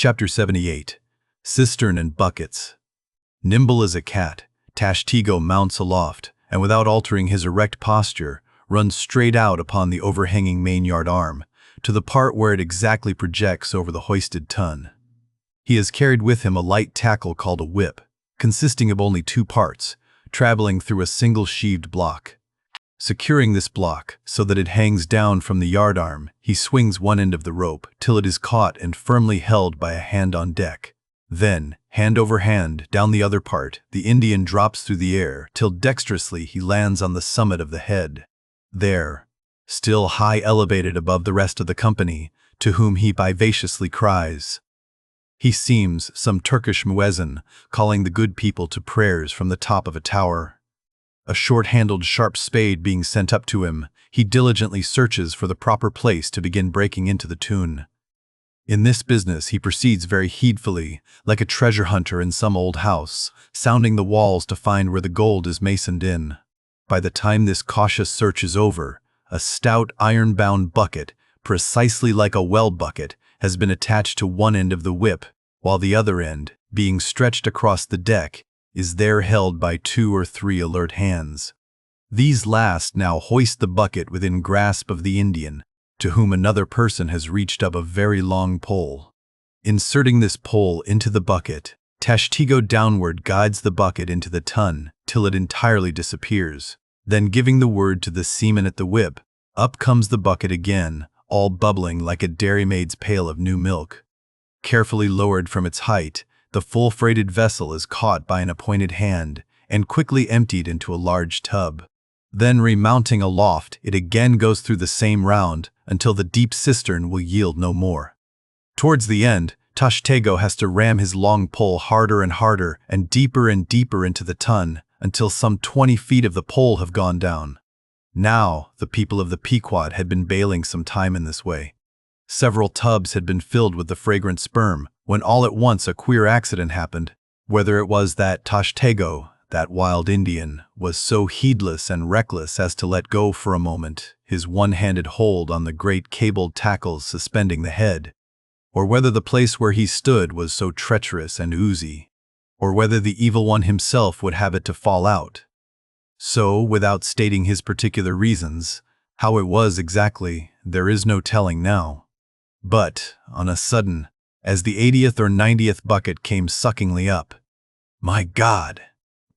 Chapter 78. Cistern and Buckets. Nimble as a cat, Tashtego mounts aloft, and without altering his erect posture, runs straight out upon the overhanging mainyard arm, to the part where it exactly projects over the hoisted tun. He has carried with him a light tackle called a whip, consisting of only two parts, traveling through a single sheaved block. Securing this block so that it hangs down from the yardarm, he swings one end of the rope till it is caught and firmly held by a hand on deck. Then, hand over hand, down the other part, the Indian drops through the air till dexterously he lands on the summit of the head. There, still high elevated above the rest of the company, to whom he vivaciously cries. He seems some Turkish muezzin calling the good people to prayers from the top of a tower. A short-handled sharp spade being sent up to him, he diligently searches for the proper place to begin breaking into the tune. In this business he proceeds very heedfully, like a treasure hunter in some old house, sounding the walls to find where the gold is masoned in. By the time this cautious search is over, a stout iron-bound bucket, precisely like a well bucket, has been attached to one end of the whip, while the other end, being stretched across the deck, is there held by 2 or 3 alert hands. These last now hoist the bucket within grasp of the Indian, to whom another person has reached up a very long pole. Inserting this pole into the bucket, Tashtego downward guides the bucket into the tun till it entirely disappears. Then giving the word to the seaman at the whip, up comes the bucket again, all bubbling like a dairymaid's pail of new milk. Carefully lowered from its height, the full-freighted vessel is caught by an appointed hand and quickly emptied into a large tub. Then remounting aloft, it again goes through the same round until the deep cistern will yield no more. Towards the end, Tashtego has to ram his long pole harder and deeper into the tun until some 20 feet of the pole have gone down. Now, the people of the Pequod had been bailing some time in this way. Several tubs had been filled with the fragrant sperm, when all at once a queer accident happened. Whether it was that Tashtego, that wild Indian, was so heedless and reckless as to let go for a moment his one-handed hold on the great cabled tackles suspending the head, or whether the place where he stood was so treacherous and oozy, or whether the evil one himself would have it to fall out. So, without stating his particular reasons, how it was exactly, there is no telling now. But, on a sudden, as the 80th or 90th bucket came suckingly up, my God!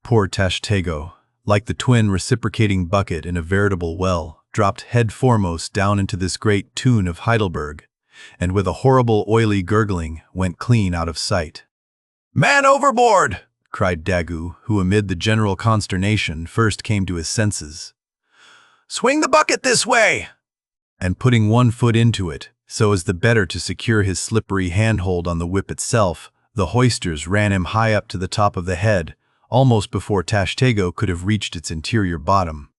Poor Tashtego, like the twin reciprocating bucket in a veritable well, dropped head foremost down into this great tune of Heidelberg, and with a horrible oily gurgling went clean out of sight. "Man overboard!" cried Daggoo, who amid the general consternation first came to his senses. "Swing the bucket this way!" And putting one foot into it, so as the better to secure his slippery handhold on the whip itself, the hoisters ran him high up to the top of the head, almost before Tashtego could have reached its interior bottom.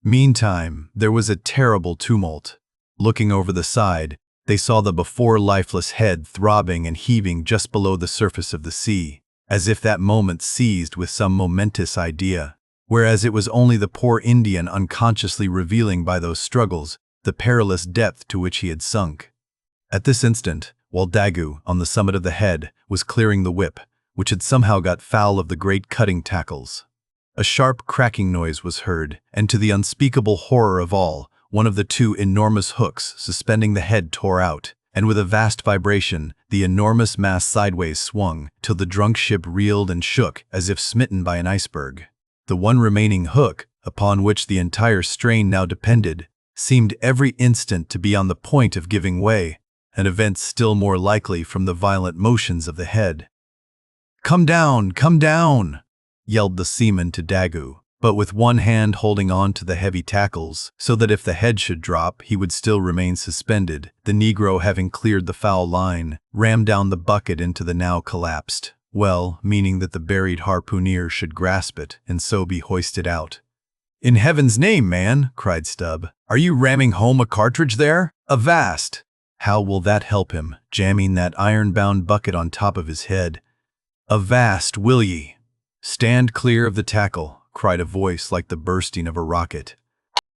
Meantime, there was a terrible tumult. Looking over the side, they saw the before lifeless head throbbing and heaving just below the surface of the sea, as if that moment seized with some momentous idea, whereas it was only the poor Indian unconsciously revealing by those struggles the perilous depth to which he had sunk. At this instant, while Daggoo, on the summit of the head, was clearing the whip, which had somehow got foul of the great cutting tackles, a sharp cracking noise was heard, and to the unspeakable horror of all, one of the 2 enormous hooks suspending the head tore out, and with a vast vibration, the enormous mass sideways swung, till the drunk ship reeled and shook as if smitten by an iceberg. The one remaining hook, upon which the entire strain now depended, seemed every instant to be on the point of giving way, an event still more likely from the violent motions of the head. Come down, yelled the seaman to Daggoo, but with one hand holding on to the heavy tackles, so that if the head should drop he would still remain suspended. The Negro, having cleared the foul line, rammed down the bucket into the now collapsed well, meaning that the buried harpooner should grasp it and so be hoisted out. "In heaven's name, man," cried Stubb, "are you ramming home a cartridge there? Avast! How will that help him, jamming that iron-bound bucket on top of his head? Avast, will ye?" "Stand clear of the tackle," cried a voice like the bursting of a rocket.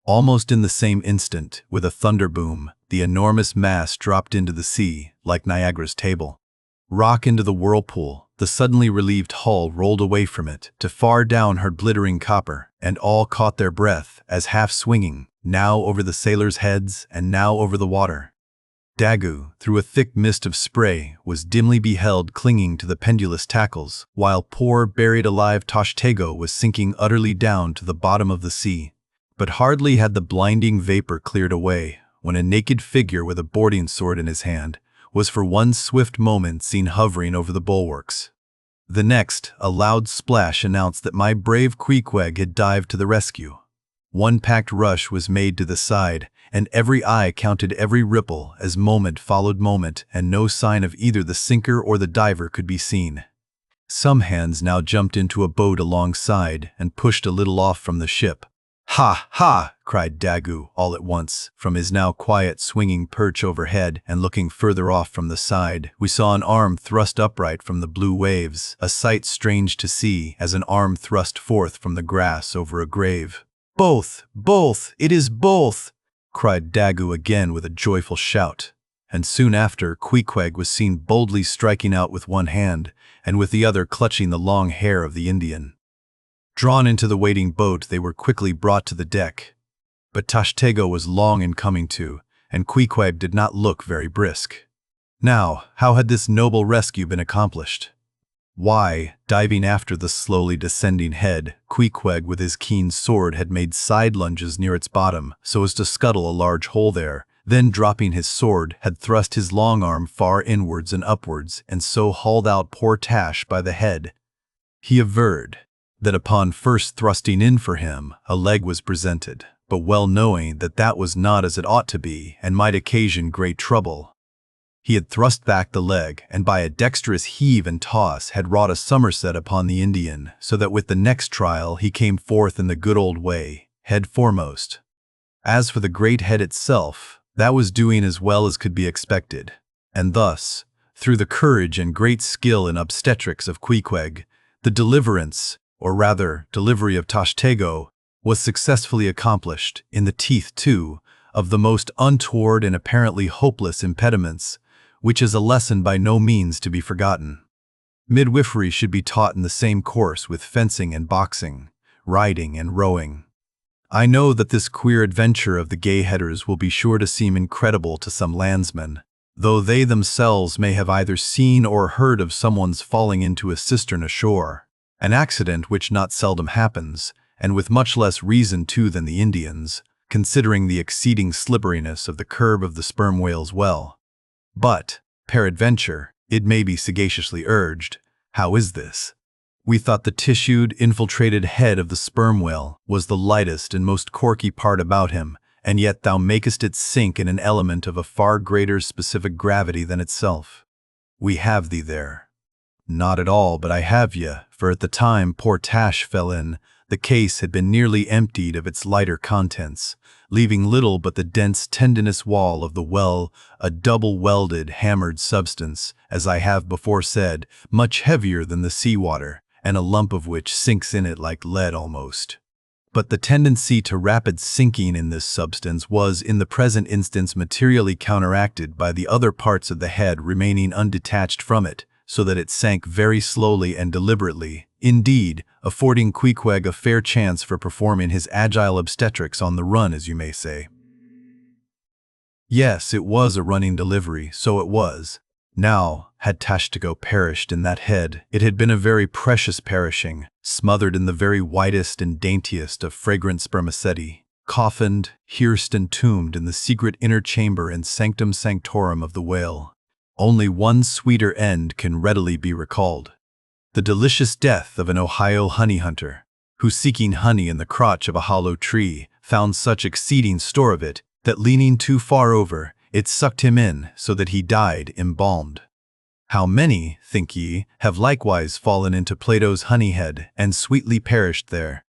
Almost in the same instant, with a thunder boom, the enormous mass dropped into the sea, like Niagara's table. rock into the whirlpool. The suddenly relieved hull rolled away from it, to far down her glittering copper, and all caught their breath as half swinging, now over the sailors' heads and now over the water. Daggoo, through a thick mist of spray, was dimly beheld clinging to the pendulous tackles, while poor buried alive Tashtego was sinking utterly down to the bottom of the sea. But hardly had the blinding vapor cleared away, when a naked figure with a boarding sword in his hand was for one swift moment seen hovering over the bulwarks. The next, a loud splash announced that my brave Queequeg had dived to the rescue. One packed rush was made to the side, and every eye counted every ripple as moment followed moment, and no sign of either the sinker or the diver could be seen. Some hands now jumped into a boat alongside and pushed a little off from the ship. "Ha! Ha!" cried Daggoo all at once. From his now quiet swinging perch overhead and looking further off from the side, we saw an arm thrust upright from the blue waves, a sight strange to see as an arm thrust forth from the grass over a grave. "Both! Both! It is both!" cried Daggoo again with a joyful shout. And soon after, Queequeg was seen boldly striking out with one hand, and with the other clutching the long hair of the Indian. Drawn into the waiting boat, they were quickly brought to the deck. But Tashtego was long in coming to, and Queequeg did not look very brisk. Now, how had this noble rescue been accomplished? Why, diving after the slowly descending head, Queequeg with his keen sword had made side lunges near its bottom so as to scuttle a large hole there, then dropping his sword, had thrust his long arm far inwards and upwards and so hauled out poor Tash by the head. He averred that upon first thrusting in for him, a leg was presented, but well knowing that that was not as it ought to be and might occasion great trouble, he had thrust back the leg and by a dexterous heave and toss had wrought a somerset upon the Indian, so that with the next trial he came forth in the good old way, head foremost. As for the great head itself, that was doing as well as could be expected, and thus, through the courage and great skill in obstetrics of Queequeg, the deliverance, or rather delivery of Tashtego, was successfully accomplished, in the teeth, too, of the most untoward and apparently hopeless impediments, which is a lesson by no means to be forgotten. Midwifery should be taught in the same course with fencing and boxing, riding and rowing. I know that this queer adventure of the gay headers will be sure to seem incredible to some landsmen, though they themselves may have either seen or heard of someone's falling into a cistern ashore, an accident which not seldom happens, and with much less reason too than the Indians, considering the exceeding slipperiness of the curb of the sperm whale's well. But, peradventure, it may be sagaciously urged, how is this? We thought the tissued, infiltrated head of the sperm whale was the lightest and most corky part about him, and yet thou makest it sink in an element of a far greater specific gravity than itself. We have thee there. Not at all, but I have ye, for at the time poor Tash fell in, the case had been nearly emptied of its lighter contents, leaving little but the dense tendinous wall of the well, a double-welded, hammered substance, as I have before said, much heavier than the sea-water, and a lump of which sinks in it like lead almost. But the tendency to rapid sinking in this substance was in the present instance materially counteracted by the other parts of the head remaining undetached from it, so that it sank very slowly and deliberately, indeed, affording Queequeg a fair chance for performing his agile obstetrics on the run, as you may say. Yes, it was a running delivery, so it was. Now, had Tashtego perished in that head, it had been a very precious perishing, smothered in the very whitest and daintiest of fragrant spermaceti, coffined, hearsed and tombed in the secret inner chamber and sanctum sanctorum of the whale. Only one sweeter end can readily be recalled. The delicious death of an Ohio honey hunter, who seeking honey in the crotch of a hollow tree, found such exceeding store of it, that leaning too far over, it sucked him in, so that he died embalmed. How many, think ye, have likewise fallen into Plato's honey head, and sweetly perished there,